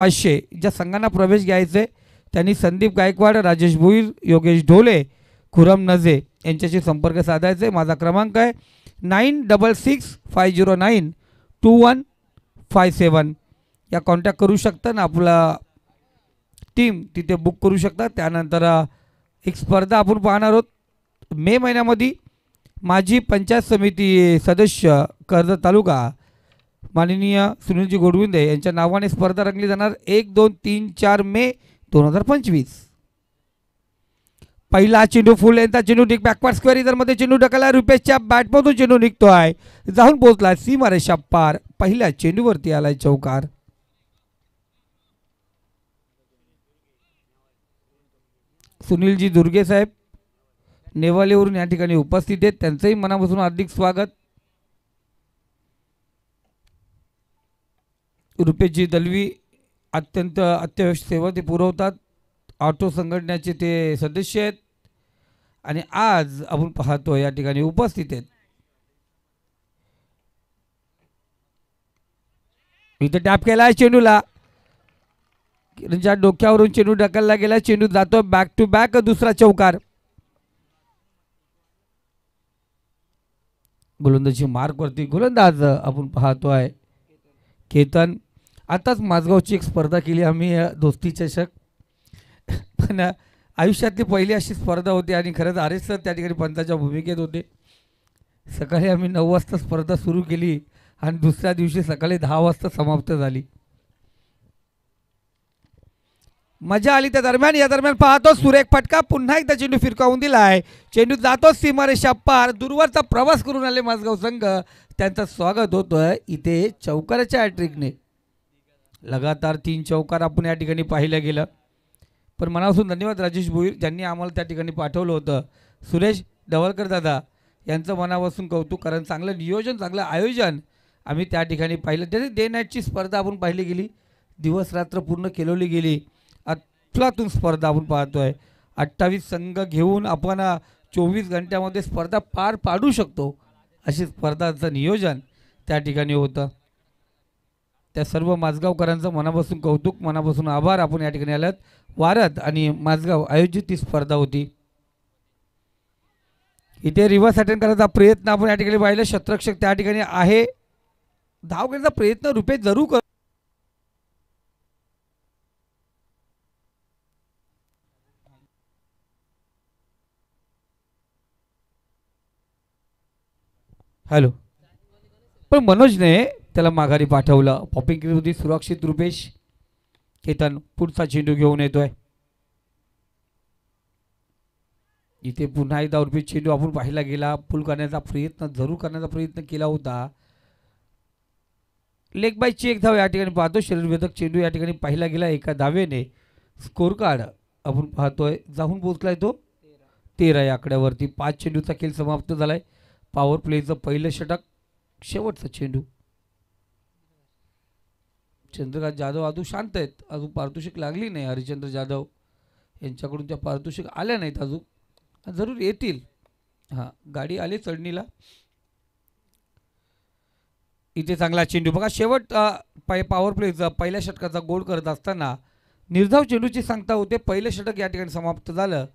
500 ज्या संघांना प्रवेश घ्यायचे त्यांनी संदीप गायकवाड, राजेश भोईर, योगेश ढोले, खुरम नजे यांच्याशी संपर्क साधायचे. माझा क्रमांक आहे 9665092157 या कॉन्टॅक्ट करू शकता ना. आपला टीम तिथे बुक करू शकता. त्यानंतर एक स्पर्धा आपण पाहणार आहोत. मे महिन्यामध्ये माजी पंचायत समिती सदस्य कर्जत तालुका माननीय सुनीलजी गोडविंदे यांच्या नावाने स्पर्धा रंगली जाणार 1, 2, 3, 4 मे 2025. पहिला चेंडू फुल यांचा चेंडू डिक बॅकवर्ड स्क्वेअर इधरमध्ये चेंडू ढकलला. रुपेशच्या बॅटमधून चेंडू निघतोय, जाऊन पोहोचला सीमारेषा पार. पहिल्या चेंडूवरती आलाय चौकार. सुनीलजी दुर्गे साहेब नेवालेवरून या ठिकाणी उपस्थित आहेत, त्यांचंही मनापासून हार्दिक स्वागत. रुपेशजी दलवी अत्यंत अत्यावश्यक सेवा ते पुरवतात. ऑटो संघटनेचे ते सदस्य आहेत आणि आज आपण पाहतो या ठिकाणी उपस्थित आहेत. इथे टॅप केलाय चेंडूला, किरणच्या डोक्यावरून चेंडू ढकलला गेला. चेंडू जातो बॅक टू बॅक, दुसरा चौकार. गोलंदाजी मार्कवरती गोलंदाज आपण पाहतोय केतन. आताच माझगावची एक स्पर्धा केली आम्ही दोस्ती चषक, पण आयुष्यातली पहिली अशी स्पर्धा होती आणि खरंच आरेश सर त्या ठिकाणी पंचाच्या भूमिकेत होते. सकाळी आम्ही 9 वाजता स्पर्धा सुरू केली आणि दुसऱ्या दिवशी सकाळी 10 वाजता समाप्त झाली. मजा आली त्या दरम्यान. या दरम्यान पाहतो सुरेख फटका, पुन्हा एकदा चेंडू फिरकावून दिलाय. चेंडू जातो सीमारेषा पार. दूरवरचा प्रवास करून आले माझगाव संघ, त्यांचं स्वागत होतोय इथे चौकाराच्या हॅट्रिकने. लगातार 3 चौकार आपण या ठिकाणी पाहिलं गेलं. पण मनापासून धन्यवाद राजेश भोईर ज्यांनी आम्हाला त्या ठिकाणी पाठवलं होतं. सुरेश डवळकर दादा यांचं मनापासून कौतुक, कारण चांगलं नियोजन, चांगलं आयोजन आम्ही त्या ठिकाणी पाहिलं. त्याने डे नाईटची स्पर्धा आपण पाहिली गेली, दिवस रात्र पूर्ण केलवली गेली. अफलातून स्पर्धा आपण पाहतोय. 28 संघ घेऊन आपण 24 घंट्यामध्ये स्पर्धा पार पाडू शकतो अशी स्पर्धाचं नियोजन त्या ठिकाणी होतं. त्या सर्व माझगावकरांचं मनापासून कौतुक, मनापासून आभार. आपण या ठिकाणी आलात. वारद आणि माझगाव आयोजित ती स्पर्धा होती. इथे रिव्हर्स अटेंड करायचा प्रयत्न आपण या ठिकाणी पाहिलं. शतरक्षक त्या ठिकाणी आहे, धाव घेण्याचा प्रयत्न रुपेश जरूर कर. हॅलो, पण मनोजने त्याला माघारी पाठवलं. पॉपिंग केली होती सुरक्षित. रुपेश केतन पुढचा चेंडू घेऊन येतोय. इथे पुन्हा एकदा रुपेश चेंडू आपण पाहिला गेला. पुल करण्याचा प्रयत्न जरूर करण्याचा प्रयत्न केला होता. लेग बायची एक धाव या ठिकाणी पाहतो. शरीरभेदक चेंडू या ठिकाणी पाहिला गेला. एका धावेने स्कोर कार्ड आपण पाहतोय जाऊन पोहोचलाय तो 13 या आकड्यावरती. 5 चेंडूचा खेळ समाप्त झालाय. पॉवर प्लेचं पहिलं षटक, शेवटचा चेंडू. चंद्रकांत जाधव अजून शांत आहेत, अजून पारितोषिक लागली नाही. हरिचंद्र जाधव यांच्याकडून त्या पारितोषिक आल्या नाहीत अजून, जरूर येतील. हां, गाडी आली चढणीला. इथे चांगला चेंडू बघा. शेवट पॉवर प्लेचा पहिल्या षटकाचा गोल करत असताना निर्धाव चेंडूची सांगता होते. पहिलं षटक या ठिकाणी समाप्त झालं.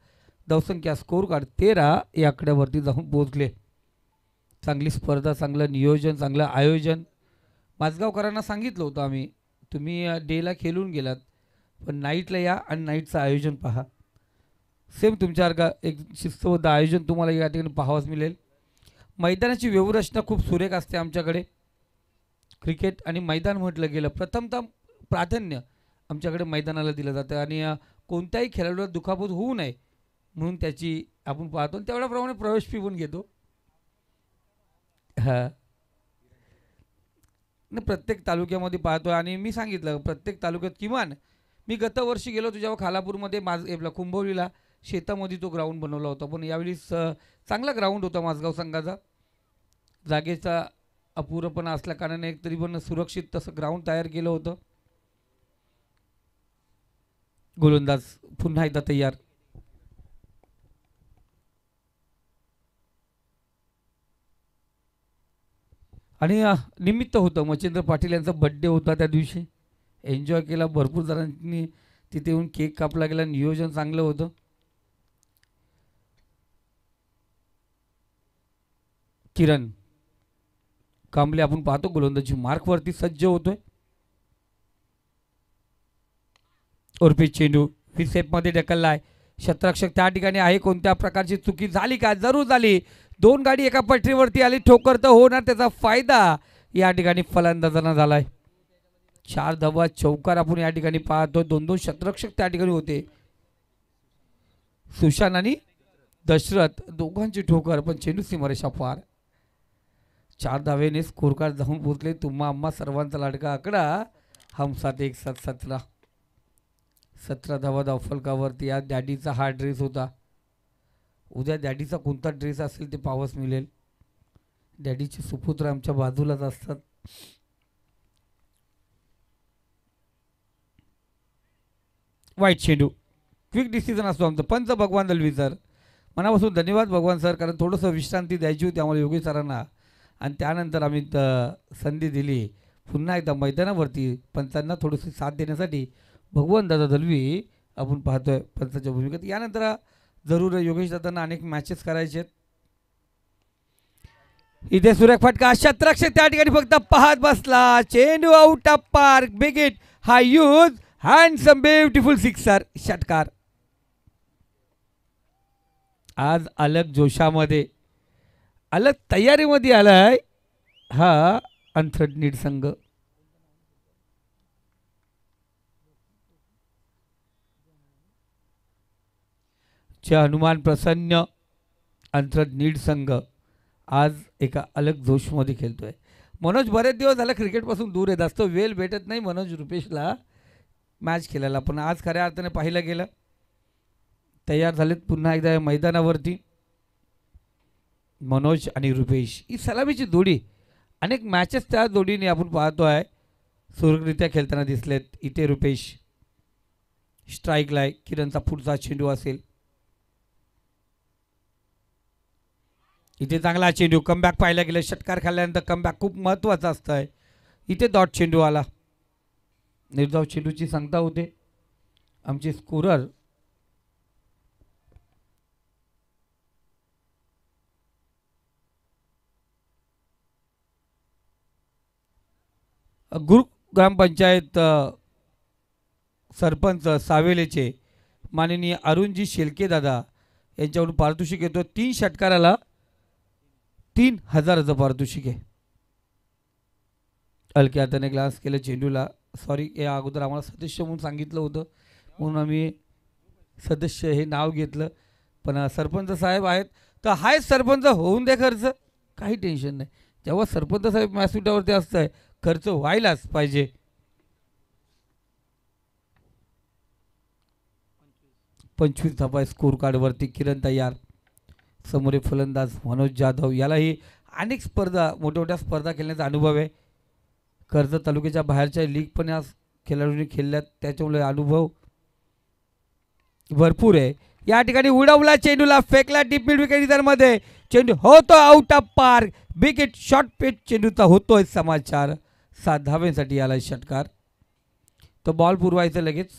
धावसंख्या स्कोर कार्ड 13 या आकड्यावरती जाऊन पोहोचले. चांगली स्पर्धा, चांगलं नियोजन, चांगलं आयोजन. माझगावकरांना सांगितलं होतं आम्ही, तुम्ही डेला खेळून गेलात पण नाईटला या आणि नाईटचं आयोजन पहा. सेम तुमच्यासारखं एक शिस्तबद्ध आयोजन तुम्हाला या ठिकाणी पाहावंच मिळेल. मैदानाची व्यवस्था खूप सुरेख असते आमच्याकडे. क्रिकेट आणि मैदान म्हटलं गेलं प्रथमतः प्राधान्य आमच्याकडे मैदानाला दिलं जातं आणि कोणत्याही खेळाडूला दुखापत होऊ नये म्हणून त्याची आपण पाहतो. तेवढ्याप्रमाणे प्रवेश फी पण घेतो. हां, प्रत्येक तालुक्यामध्ये पाहतो आणि मी सांगितलं प्रत्येक तालुक्यात किमान, मी गत वर्षी गेलो होतो जेव्हा खालापूरमध्ये आपला कुंभवलीला शेतामध्ये तो ग्राउंड बनवला होता. पण यावेळी चांगला ग्राउंड होता माझगाव संघाचा. जागेचा अपुरपणा असल्या कारणाने एक तरी पण सुरक्षित तसं ग्राउंड तयार केलं होतं. गोलंदाज पुन्हा एकदा तयार. आणि निमित्त होतं मच्छिंद्र पाटील यांचा बड्डे होता त्या दिवशी. एन्जॉय केला, भरपूर जणांनी तिथे येऊन केक कापला गेला, नियोजन चांगलं होतं. किरण कांबळे आपण पाहतो गोलंदाजी मार्कवरती सज्ज होतोय. उर्फी चेंडू विसेपमध्ये ढकललाय. क्षेत्ररक्षक त्या ठिकाणी आहे. कोणत्या प्रकारची चुकी झाली का? जरूर झाली. 2 गाडी एका पटरीवरती आली. ठोकर तर होणार, त्याचा फायदा या ठिकाणी फलंदाजांना झालाय. 4 धावा चौकार आपण या ठिकाणी पाहतो. 2-2 क्षेत्ररक्षक त्या ठिकाणी होते. सुशांत आणि दशरथ दोघांची ठोकर, पण चेंडू सीमारेषा पार. 4 धावेने स्कोर कार्ड जाऊन पोहोचले. तुम्हा आम्हा सर्वांचा लाडका आकडा हम साथ एक साथ 17. 17 धावा धावफलकावरती. या डॅडीचा हा ड्रेस होता. उद्या डॅडीचा कोणता ड्रेस असेल ते पाहावंच मिळेल. डॅडीचे सुपुत्र आमच्या बाजूलाच असतात. वाईट चेंडू. क्विक डिसिजन असतो आमचं. पंच भगवान दलवी सर, मनापासून धन्यवाद भगवान सर, कारण थोडंसं विश्रांती द्यायची होती आम्हाला योगेश सरांना, आणि त्यानंतर आम्ही संधी दिली पुन्हा एकदा मैदानावरती पंचांना थोडीशी साथ देण्यासाठी. भगवान दादा दलवी आपण पाहतोय पंचाच्या भूमिकेत. यानंतर जरूर योगेश दादांना अनेक मॅचेस करायचे आहेत. इथे सुरेख फटका. क्षेत्ररक्षक त्या ठिकाणी फक्त पाहत बसला. चेंडू out of park. Big hit. हा यूज हँडसम ब्युटिफुल सिक्सर. षटकार. आज अलग जोशामध्ये, अलग तयारीमध्ये आलाय हा अंथरनीड संघ. हनुमान प्रसन्न अंथरनीड संघ आज एका अलग जोशमध्ये खेळतोय. मनोज बरेच दिवस झाले क्रिकेटपासून दूर आहे. जास्त वेळ भेटत नाही मनोज रुपेशला मॅच खेळायला, पण आज खऱ्या अर्थाने पाहिलं गेलं तयार झालेत पुन्हा एकदा मैदानावरती. मनोज आणि रुपेश ही सलामीची जोडी. अनेक मॅचेस त्या जोडीने आपण पाहतो आहे सुरक्षितरित्या खेळताना दिसलेत. इथे रुपेश स्ट्राईकला आहे. किरणचा पुढचा चेंडू असेल. इथे चांगला चेंडू. कमबॅक पाहायला गेलं. षटकार खाल्ल्यानंतर कमबॅक खूप महत्त्वाचं असतं आहे. इथे डॉट चेंडू आला. निर्धाव चेंडूची सांगता होते आमचे स्कोरर गुरु ग्रामपंचायत सरपंच सावेलेचे माननीय अरुणजी शेलके दादा यांच्याकडून पारितोषिक येतो. 3 षटकाराला 3000 पारितोषिक आहे. हलक्या हाताने ग्लास केलं चेंडूला. सॉरी, या अगोदर आम्हाला सदस्य म्हणून सांगितलं होतं म्हणून आम्ही सदस्य हे नाव घेतलं, पण सरपंच साहेब आहेत तर हाय सरपंच होऊन दे खर्च, काही टेन्शन नाही. जेव्हा सरपंच साहेब व्यासपीठावरती असतंय खर्च व्हायलाच पाहिजे. 25 धावा स्कोर कार्डवरती. किरण तयार. समोर फलंदाज मनोज जाधव. यालाही अनेक स्पर्धा मोठ्या मोठ्या स्पर्धा खेळण्याचा अनुभव आहे. कर्जत तालुक्याच्या बाहेरच्या लीग पण या खेळाडूंनी खेळल्यात, त्याच्यामुळे अनुभव भरपूर आहे. या ठिकाणी उडवला चेंडूला, फेकला डीप मिड विकेट मध्ये. चेंडू होतो out of park. Big hit. Short pitch चेंडूचा होतोय समाचार. 7 धावेसाठी याला षटकार. तो बॉल पुरवायचं लगेच.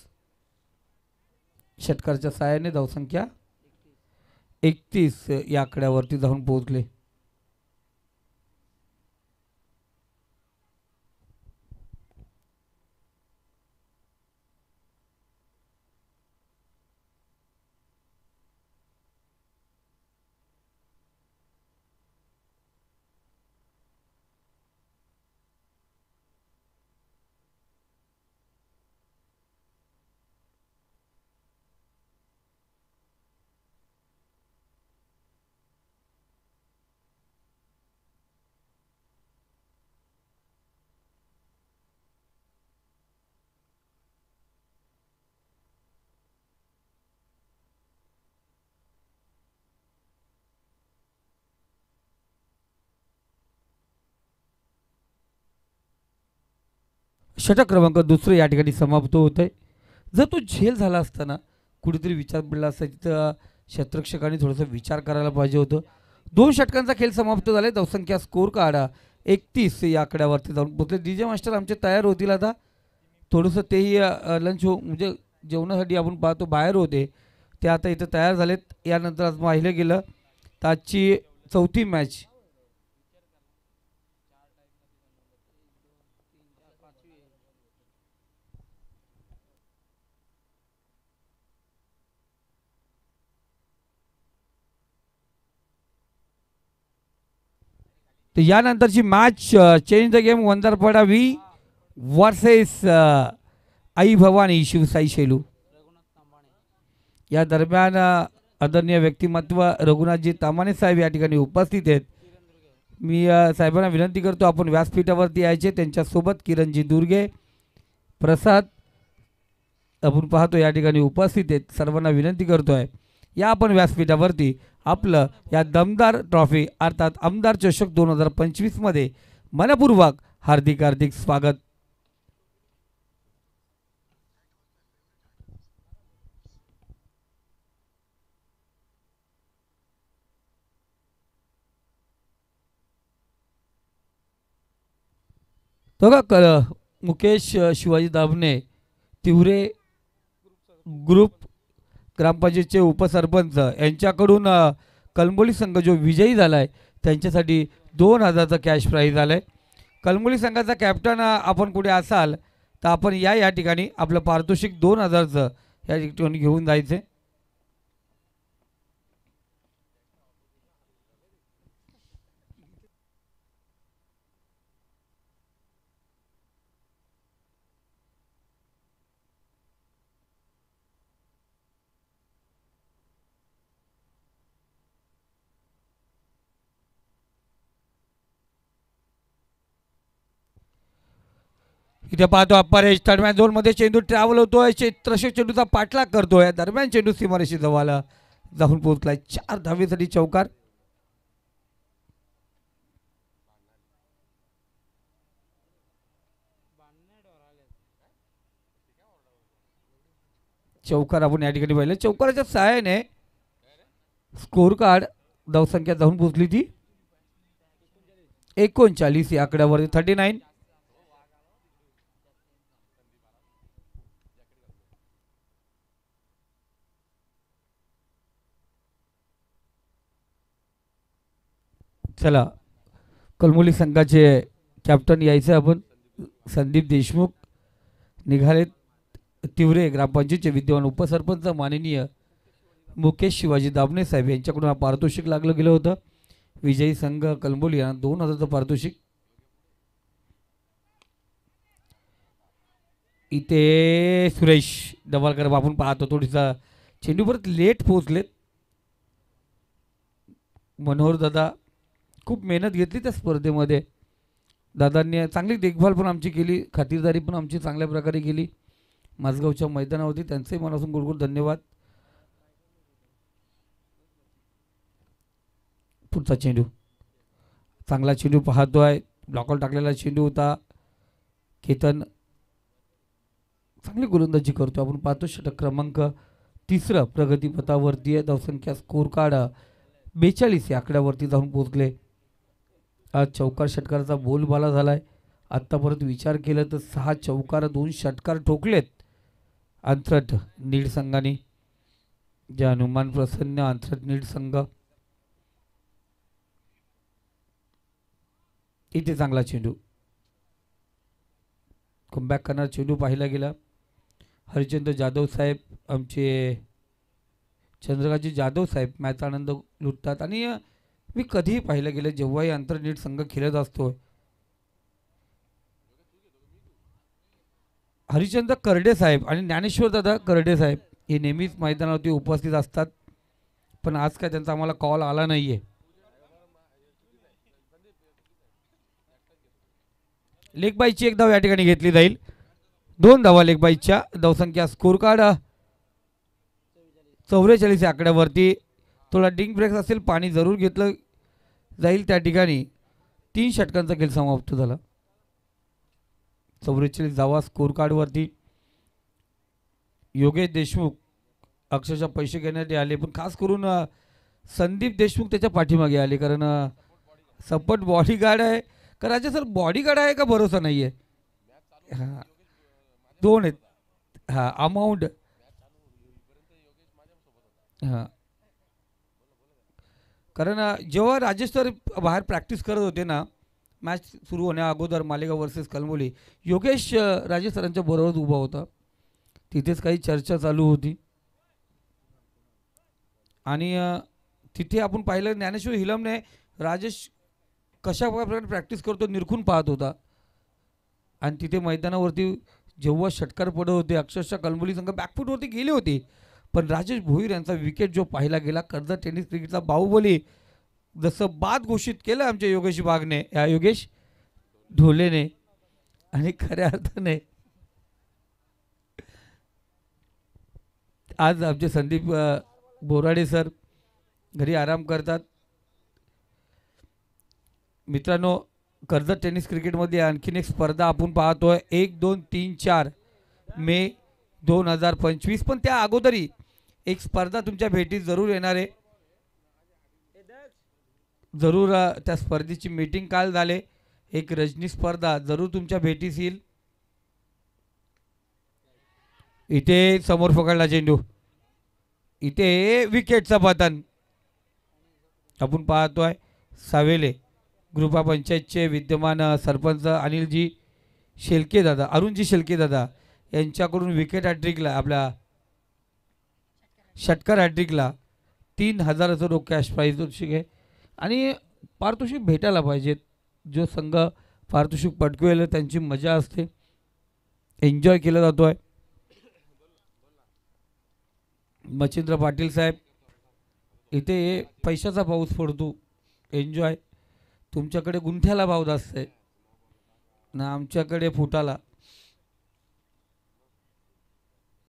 षटकारच्या साहाय्याने धावसंख्या 31 या आकड्यावरती जाऊन पोहोचले. षटक क्रमांक 2 या ठिकाणी समाप्त होत आहे. जर तो झेल झाला असताना कुठेतरी विचार पडला असता, तिथं क्षेत्ररक्षकांनी थोडंसं विचार करायला पाहिजे होतं. 2 षटकांचा खेळ समाप्त झाला. धावसंख्या स्कोर काढा 31 या आकड्यावरती जाऊन पोहोचले. डीजे मास्टर आमचे तयार होतील आता. थोडंसं तेही लंच हो म्हणजे जेवणासाठी आपण पाहतो बाहेर होते, ते आता इथं तयार झालेत. यानंतर आज पाहिलं गेलं तर आजची चौथी मॅच. तर यानंतरची match change the game Vandarpada V versus Aai Bhavani Shivsai Shelu. या दरम्यान आदरणीय व्यक्तिमत्व रघुनाथजी तामाणे साहेब या ठिकाणी उपस्थित आहेत. मी साहेबांना विनंती करतो आपण व्यासपीठावरती यायचे. त्यांच्यासोबत किरणजी दुर्गे प्रसाद आपण पाहतो या ठिकाणी उपस्थित आहेत. सर्वांना विनंती करतोय या आपण व्यासपीठावरती आपलं या दमदार ट्रॉफी अर्थात आमदार चषक 2025 मध्ये मनपूर्वक हार्दिक हार्दिक स्वागत. बघा मुकेश शिवाजी दाभणे तिवरे ग्रुप ग्रामपंचायतचे उपसरपंच यांच्याकडून कलंबोली संघ जो विजयी झाला आहे त्यांच्यासाठी 2000चा कॅश प्राईज आला आहे. कलंबोली संघाचा कॅप्टन आपण कुठे असाल तर आपण या ठिकाणी आपलं पारितोषिक 2000चं या ठिकाणी घेऊन जायचं. इथे पाहतो परेश दरम्यान झोनमध्ये चेंडू ट्रॅव्हल होतोय. क्षेत्ररक्षक चेंडूचा पाठलाग करतोय. दरम्यान चेंडू सीमारेषी जवळ जाऊन पोहोचलाय. 4 धावेसाठी चौकार. चौकार आपण या ठिकाणी पाहिलं. चौकाराच्या सहाय्याने स्कोर कार्ड धावसंख्या जाऊन पोहोचली ती 39 या आकड्यावरती 39. चला कलमोली संघाचे कॅप्टन यायचे आपण संदीप देशमुख निघालेत. तिवरे ग्रामपंचायतचे विद्यमान उपसरपंच माननीय मुकेश शिवाजी दाभणे साहेब यांच्याकडून हा पारितोषिक लागलं गेलं होतं. विजयी संघ कलंबोली यांना 2000चं पारितोषिक. इथे सुरेश डबालकर आपण पाहतो थोडीसा चेंडू परत लेट पोहोचलेत. मनोहर दादा खूप मेहनत घेतली त्या स्पर्धेमध्ये. दादांनी चांगली देखभाल पण आमची केली, खातिरदारी पण आमची चांगल्या प्रकारे केली माझगावच्या मैदानावरती. त्यांचंही मनापासून गुडगुड धन्यवाद. पुढचा चेंडू चांगला चेंडू पाहतोय. ब्लॉकआउट टाकलेला चेंडू होता. केतन चांगली गोलंदाजी करतो आपण पाहतो. षटक क्रमांक 3 प्रगतीपथावरती आहे. धावसंख्या स्कोर कार्ड 42 या आकड्यावरती जाऊन पोहोचले. आज चौकार षटकाराचा बोलबाला झालाय. आत्तापर्यंत विचार केला तर 6 चौकार 2 षटकार ठोकलेत अंतरट नीड संघाने. जे हनुमान प्रसन्न अंतरट नीड संघ. इथे चांगला चेंडू कमबॅक करणार चेंडू पाहिला गेला. हरिचंद्र जाधव साहेब आमचे चंद्रकांतजी जाधव साहेब मॅच आनंद लुटतात. आणि मी कधीही पाहिलं गेलं जेव्हाही अंतर्नीट संघ खेळत असतो हरिचंद्र करडे साहेब आणि ज्ञानेश्वर दादा करडे साहेब हे नेहमीच मैदानावरती उपस्थित असतात. पण आज काय त्यांचा आम्हाला कॉल आला नाही आहे. लेगबाईची एक धाव या ठिकाणी घेतली जाईल. 2 धावा लेगबाईच्या. धावसंख्या स्कोर कार्ड 44 या आकड्यावरती. थोडा डिंग ब्रेक असेल, पाणी जरूर घेतलं जाईल त्या ठिकाणी. 3 षटकांचा खेळ समाप्त झाला. 44 धावा स्कोर कार्डवरती. योगेश देशमुख अक्षरशः पैसे घेण्यासाठी आले, पण खास करून संदीप देशमुख त्याच्या पाठीमागे आले. कारण सपोर्ट बॉडीगार्ड आहे. कारण राजा सर बॉडीगार्ड आहे का भरोसा नाही आहे. हां 2 आहेत हां अमाऊंट हां कारण जेव्हा राजेश सर बाहेर प्रॅक्टिस करत होते ना मॅच सुरू होण्या अगोदर मालेगाव वर्सेस कलमोली योगेश राजेश सरांच्या बरोबर उभा होता तिथेच काही चर्चा चालू होती आणि तिथे आपण पाहिलं ज्ञानेश्वर हिलमने राजेश कशा प्रकारे प्रॅक्टिस करतो निरखून पाहत होता आणि तिथे मैदानावरती जेव्हा षटकार पडत होते अक्षरशः कलमोली संघ बॅकफूटवरती गेली होती पण राजेश भोईर यांचा विकेट जो पाहिला गेला कर्जत टेनिस क्रिकेटचा बाहुबली जसं बाद घोषित केलं आमच्या योगेश बागने या योगेश ढोलेने आणि खऱ्या अर्थाने आज आमचे संदीप बोराडे सर घरी आराम करतात मित्रांनो कर्जत टेनिस क्रिकेटमध्ये आणखीन एक स्पर्धा आपण पाहतोय 1 2 3 4 मे 2025 पण त्या अगोदरी एक स्पर्धा तुमच्या भेटीत जरूर येणार आहे जरूर त्या स्पर्धेची मीटिंग काल झाले एक रजनी स्पर्धा जरूर तुमच्या भेटीस येईल इथे समोर पकडला चेंडू इथे विकेटचा पतन आपण पाहतोय सावेले ग्रुपा पंचायतचे विद्यमान सरपंच अनिलजी शेलके दादा अरुणजी शेलके दादा यांच्याकडून विकेट हॅट्रिकला आपल्या षटकार हॅट्रिकला 3000 रोख कॅश पारितोषिक आहे आणि पारितोषिक भेटायला पाहिजेत जो संघ पारितोषिक पटकवेल त्यांची मजा असते एन्जॉय केला जातोय मच्छिंद्र पाटील साहेब इथे पैशाचा पाऊस पडतो एन्जॉय तुमच्याकडे गुंठ्याला भाव जास्त आहे ना आमच्याकडे फुटाला